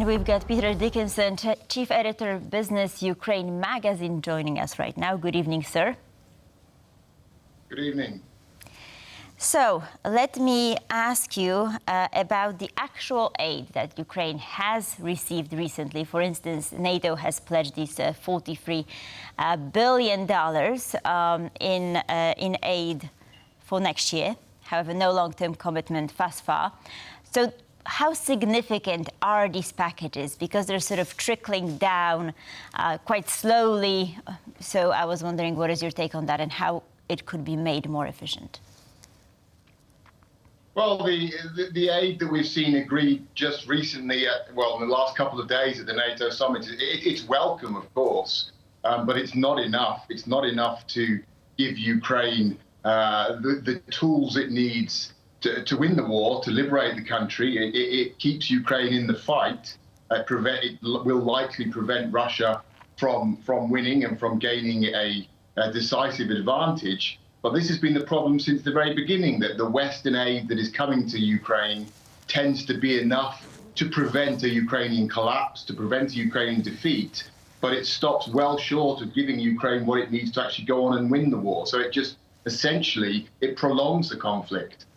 And we've got Peter Dickinson, Chief Editor of Business Ukraine magazine, joining us right now. Good evening, sir. Good evening. So let me ask you about the actual aid that Ukraine has received recently. For instance, NATO has pledged this $43 billion in aid for next year. However, no long-term commitment thus far. So how significant are these packages? Because they're sort of trickling down quite slowly. So I was wondering, what is your take on that and how it could be made more efficient? Well, the aid that we've seen agreed just recently, in the last couple of days at the NATO summit, it's welcome, of course, but it's not enough. It's not enough to give Ukraine the tools it needs to win the war, to liberate the country. It keeps Ukraine in the fight. It will likely prevent Russia from winning and from gaining a decisive advantage. But this has been the problem since the very beginning, that the Western aid that is coming to Ukraine tends to be enough to prevent a Ukrainian collapse, to prevent a Ukrainian defeat, but it stops well short of giving Ukraine what it needs to actually go on and win the war. So it just, essentially, it prolongs the conflict.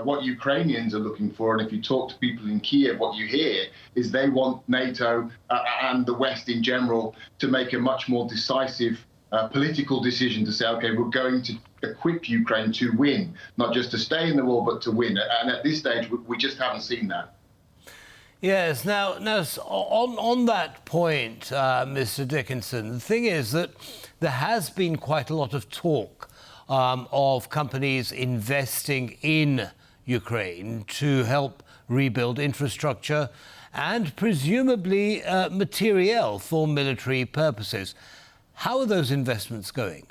What Ukrainians are looking for, and if you talk to people in Kiev, what you hear is they want NATO and the West in general to make a much more decisive political decision to say, OK, we're going to equip Ukraine to win, not just to stay in the war, but to win. And at this stage, we just haven't seen that. Yes. Now on that point, Mr. Dickinson, the thing is that there has been quite a lot of talk of companies investing in Ukraine to help rebuild infrastructure and presumably materiel for military purposes. How are those investments going?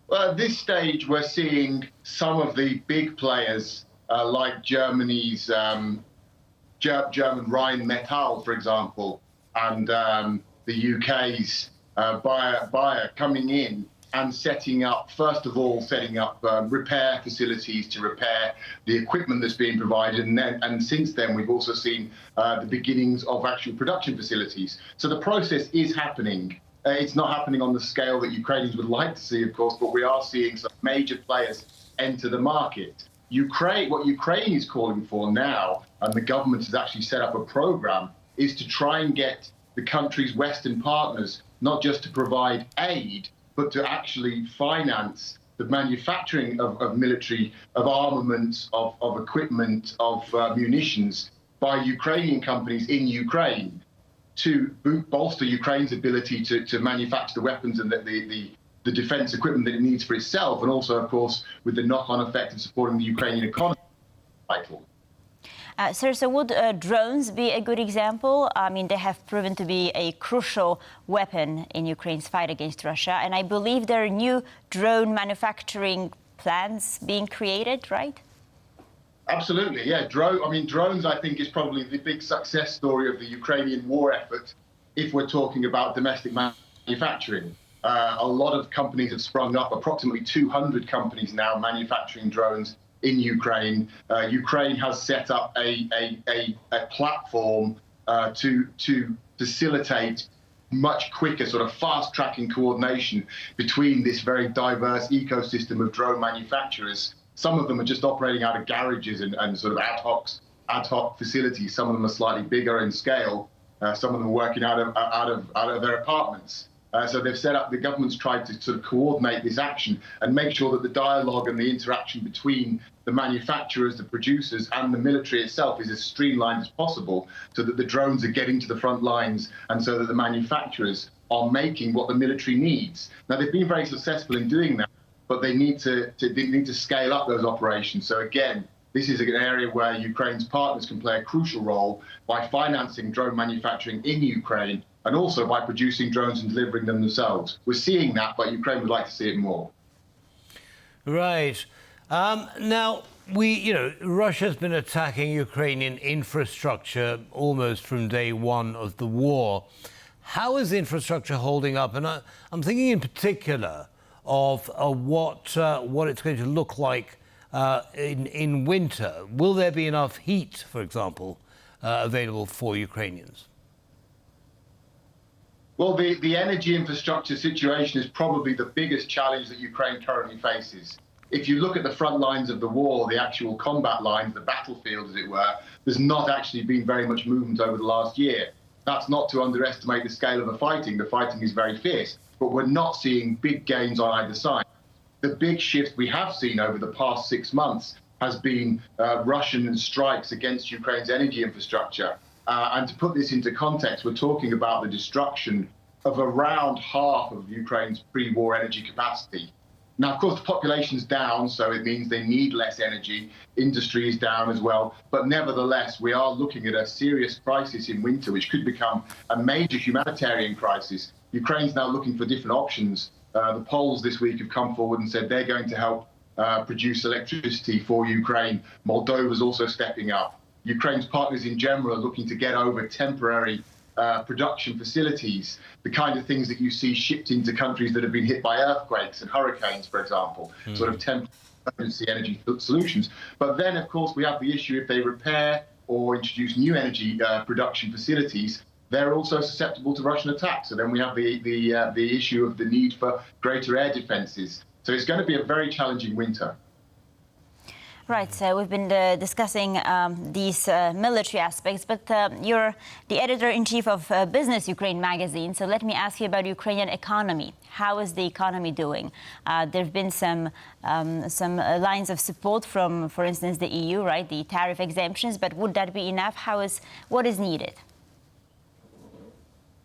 Well, at this stage, we're seeing some of the big players like Germany's German Rheinmetall, for example, and the UK's Bayer coming in and setting up repair facilities to repair the equipment that's being provided. And since then, we've also seen the beginnings of actual production facilities. So the process is happening. It's not happening on the scale that Ukrainians would like to see, of course, but we are seeing some major players enter the market. What Ukraine is calling for now, and the government has actually set up a program, is to try and get the country's Western partners not just to provide aid, but to actually finance the manufacturing of armaments, of equipment, of munitions by Ukrainian companies in Ukraine to bolster Ukraine's ability to manufacture the weapons and the defense equipment that it needs for itself, and also, of course, with the knock-on effect of supporting the Ukrainian economy. Sir, so would drones be a good example? I mean, they have proven to be a crucial weapon in Ukraine's fight against Russia, and I believe there are new drone manufacturing plants being created, right? Absolutely, yeah. Drones, I think, is probably the big success story of the Ukrainian war effort, if we're talking about domestic manufacturing. A lot of companies have sprung up, approximately 200 companies now manufacturing drones in Ukraine. Ukraine has set up a platform to facilitate much quicker, sort of fast-tracking coordination between this very diverse ecosystem of drone manufacturers. Some of them are just operating out of garages and sort of ad hoc facilities. Some of them are slightly bigger in scale. Some of them are working out of their apartments. So they've set up, the government's tried to sort of coordinate this action and make sure that the dialogue and the interaction between the manufacturers, the producers, and the military itself is as streamlined as possible, so that the drones are getting to the front lines and so that the manufacturers are making what the military needs. Now, they've been very successful in doing that, but they need to scale up those operations. So again, this is an area where Ukraine's partners can play a crucial role by financing drone manufacturing in Ukraine, and also by producing drones and delivering them themselves. We're seeing that, but Ukraine would like to see it more. Right. Now, Russia's been attacking Ukrainian infrastructure almost from day one of the war. How is infrastructure holding up? And I'm thinking in particular of what it's going to look like in winter. Will there be enough heat, for example, available for Ukrainians? Well, the energy infrastructure situation is probably the biggest challenge that Ukraine currently faces. If you look at the front lines of the war, the actual combat lines, the battlefield, as it were, there's not actually been very much movement over the last year. That's not to underestimate the scale of the fighting. The fighting is very fierce, but we're not seeing big gains on either side. The big shift we have seen over the past 6 months has been Russian strikes against Ukraine's energy infrastructure. And to put this into context, we're talking about the destruction of around half of Ukraine's pre-war energy capacity. Now, of course, the population's down, so it means they need less energy. Industry is down as well. But nevertheless, we are looking at a serious crisis in winter, which could become a major humanitarian crisis. Ukraine's now looking for different options. The Poles this week have come forward and said they're going to help produce electricity for Ukraine. Moldova's also stepping up. Ukraine's partners in general are looking to get over temporary production facilities, the kind of things that you see shipped into countries that have been hit by earthquakes and hurricanes, for example, sort of temporary emergency energy solutions. But then, of course, we have the issue if they repair or introduce new energy production facilities, they're also susceptible to Russian attacks. So then we have the issue of the need for greater air defenses. So it's going to be a very challenging winter. Right, so we've been discussing these military aspects, but you're the editor-in-chief of Business Ukraine magazine, so let me ask you about Ukrainian economy. How is the economy doing? There have been some lines of support from, for instance, the EU, right, the tariff exemptions, but would that be enough? What is needed?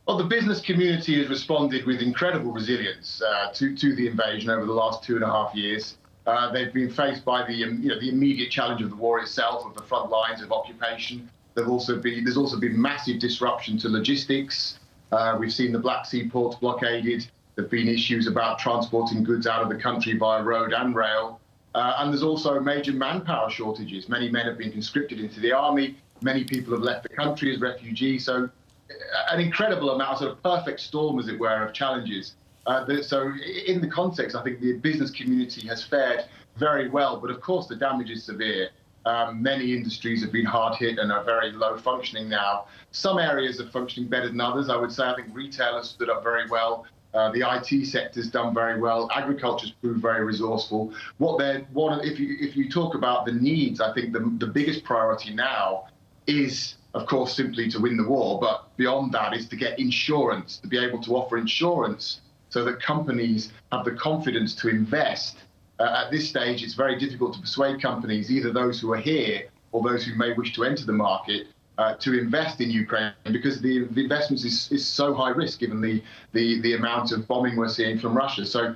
Well, the business community has responded with incredible resilience to the invasion over the last 2.5 years. They've been faced by the immediate challenge of the war itself, of the front lines of occupation. There's also been massive disruption to logistics. We've seen the Black Sea ports blockaded. There've been issues about transporting goods out of the country via road and rail. And there's also major manpower shortages. Many men have been conscripted into the army. Many people have left the country as refugees. So an incredible amount, sort of perfect storm, as it were, of challenges. So in the context, I think the business community has fared very well. But of course, the damage is severe. Many industries have been hard hit and are very low functioning now. Some areas are functioning better than others. I would say I think retail has stood up very well. The IT sector's done very well. Agriculture's proved very resourceful. If you talk about the needs, I think the biggest priority now is, of course, simply to win the war. But beyond that is to get insurance, to be able to offer insurance so that companies have the confidence to invest. At this stage, it's very difficult to persuade companies, either those who are here or those who may wish to enter the market, to invest in Ukraine, because the investment is so high risk given the amount of bombing we're seeing from Russia. So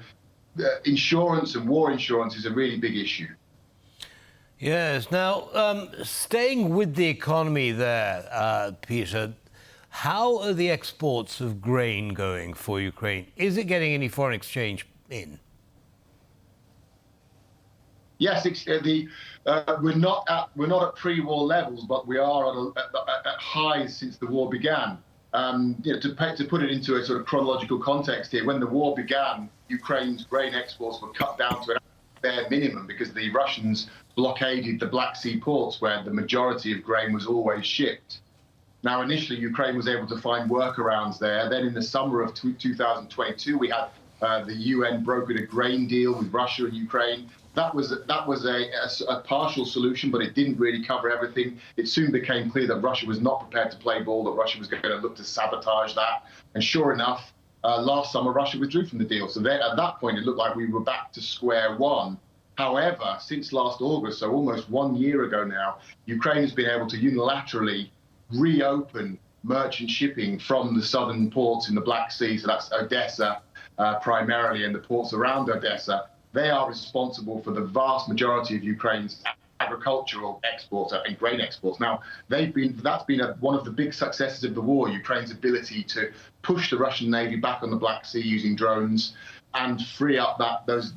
insurance and war insurance is a really big issue. Yes. Now, staying with the economy there, Peter, how are the exports of grain going for Ukraine? Is it getting any foreign exchange in? Yes, we're not at pre-war levels, but we are at highs since the war began. To put it into a sort of chronological context here, when the war began, Ukraine's grain exports were cut down to a bare minimum because the Russians blockaded the Black Sea ports where the majority of grain was always shipped. Now, initially, Ukraine was able to find workarounds there. Then in the summer of 2022, we had the UN brokered a grain deal with Russia and Ukraine. That was a partial solution, but it didn't really cover everything. It soon became clear that Russia was not prepared to play ball, that Russia was going to look to sabotage that. And sure enough, last summer, Russia withdrew from the deal. So then, at that point, it looked like we were back to square one. However, since last August, so almost 1 year ago now, Ukraine has been able to unilaterally reopen merchant shipping from the southern ports in the Black Sea. So that's Odessa primarily, and the ports around Odessa. They are responsible for the vast majority of Ukraine's agricultural exports and grain exports. Now, that's been one of the big successes of the war, Ukraine's ability to push the Russian Navy back on the Black Sea using drones and free up those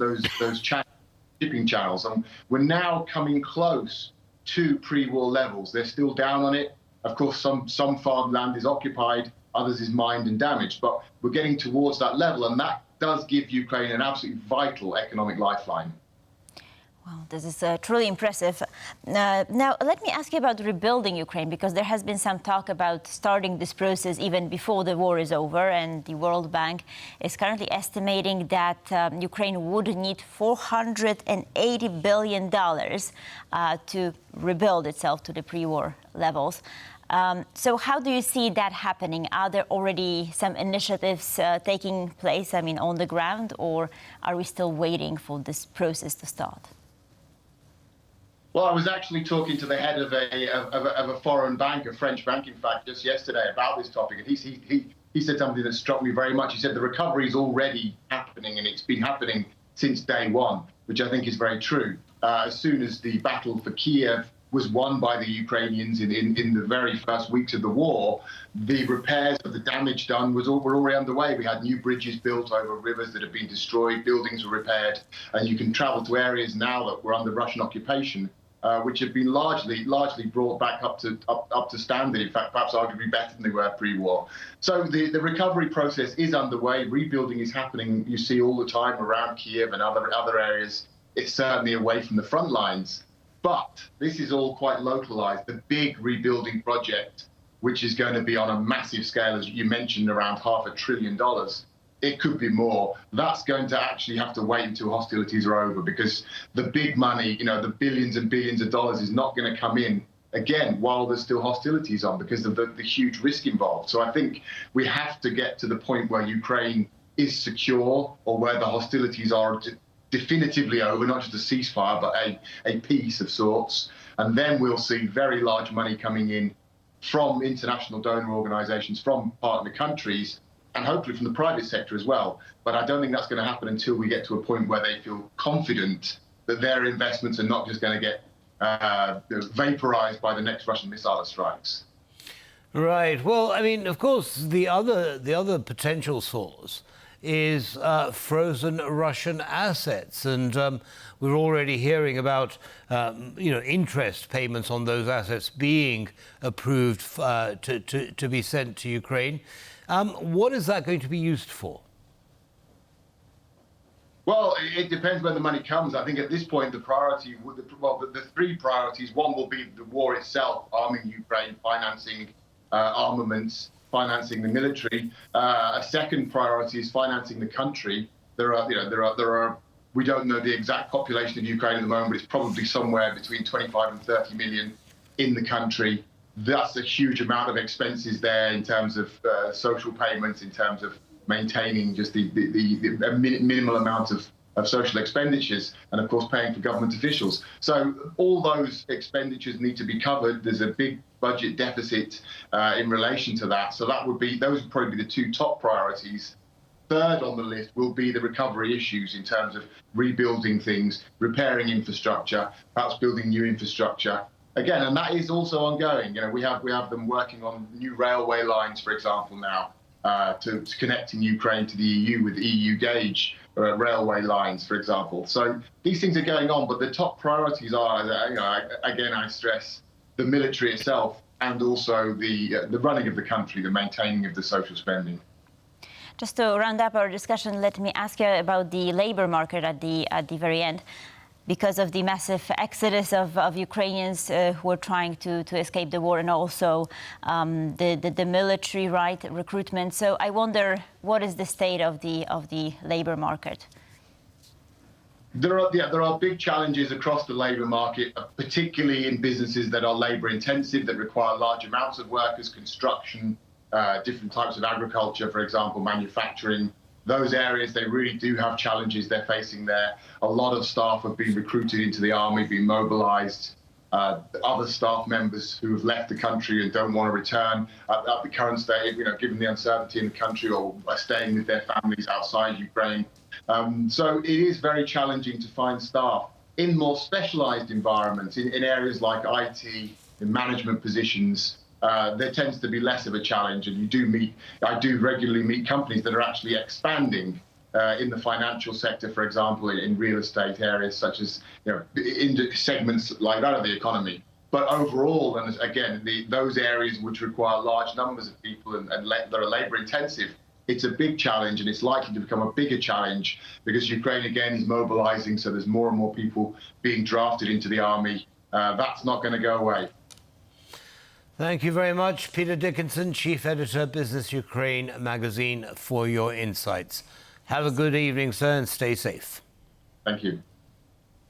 shipping channels. And we're now coming close to pre-war levels. They're still down on it. Of course, some farmland is occupied, others is mined and damaged, but we're getting towards that level, and that does give Ukraine an absolutely vital economic lifeline. Wow, this is truly impressive. Now, let me ask you about rebuilding Ukraine, because there has been some talk about starting this process even before the war is over, and the World Bank is currently estimating that Ukraine would need $480 billion to rebuild itself to the pre-war levels. So how do you see that happening? Are there already some initiatives taking place, on the ground, or are we still waiting for this process to start? Well, I was actually talking to the head of a foreign bank, a French bank, in fact, just yesterday about this topic, and he said something that struck me very much. He said the recovery is already happening, and it's been happening since day one, which I think is very true. As soon as the battle for Kiev was won by the Ukrainians in the very first weeks of the war, the repairs of the damage done were already underway. We had new bridges built over rivers that had been destroyed, buildings were repaired, and you can travel to areas now that were under Russian occupation, which have been largely brought back up to standard. In fact, perhaps arguably better than they were pre-war. So the recovery process is underway. Rebuilding is happening. You see all the time around Kiev and other areas. It's certainly away from the front lines. But this is all quite localized. The big rebuilding project, which is going to be on a massive scale, as you mentioned, around $500 billion, it could be more. That's going to actually have to wait until hostilities are over, because the big money, the billions and billions of dollars, is not going to come in again while there's still hostilities on, because of the huge risk involved. So I think we have to get to the point where Ukraine is secure, or where the hostilities are definitively over, not just a ceasefire, but a peace of sorts. And then we'll see very large money coming in from international donor organizations, from partner countries, and hopefully from the private sector as well. But I don't think that's going to happen until we get to a point where they feel confident that their investments are not just going to get vaporized by the next Russian missile strikes. Right. Well, of course, the other potential source is frozen Russian assets, and we're already hearing about interest payments on those assets being approved to be sent to Ukraine. What is that going to be used for? Well, it depends when the money comes. I think at this point, the three priorities: one will be the war itself, arming Ukraine, financing armaments, financing the military. A second priority is financing the country. There are. We don't know the exact population of Ukraine at the moment, but it's probably somewhere between 25 and 30 million in the country. That's a huge amount of expenses there in terms of social payments, in terms of maintaining just the minimal amount of social expenditures, and of course paying for government officials. So all those expenditures need to be covered. There's a big budget deficit in relation to that. So those would probably be the two top priorities. Third on the list will be the recovery issues in terms of rebuilding things, repairing infrastructure, perhaps building new infrastructure. Again, and that is also ongoing. We have them working on new railway lines, for example, now to connecting Ukraine to the EU with EU gauge railway lines, for example. So these things are going on, but the top priorities are, again, I stress, the military itself, and also the running of the country, the maintaining of the social spending. Just to round up our discussion, let me ask you about the labor market at the very end. Because of the massive exodus of Ukrainians who are trying to escape the war, and also the military recruitment. So I wonder, what is the state of the labor market? There are big challenges across the labor market, particularly in businesses that are labor intensive, that require large amounts of workers, construction, different types of agriculture, for example, manufacturing. Those areas, they really do have challenges they're facing there. A lot of staff have been recruited into the army, been mobilized. Other staff members who have left the country and don't want to return at the current state, given the uncertainty in the country, or are staying with their families outside Ukraine. So it is very challenging to find staff in more specialized environments, in areas like IT, in management positions. There tends to be less of a challenge, and I do regularly meet companies that are actually expanding in the financial sector, for example, in real estate areas, such as in segments like that of the economy. But overall, and again, those areas which require large numbers of people and that are labor intensive, It's a big challenge, and it's likely to become a bigger challenge because Ukraine, again, is mobilizing, so there's more and more people being drafted into the army. That's not going to go away. Thank you very much, Peter Dickinson, Chief Editor, Business Ukraine magazine, for your insights. Have a good evening, sir, and stay safe. Thank you.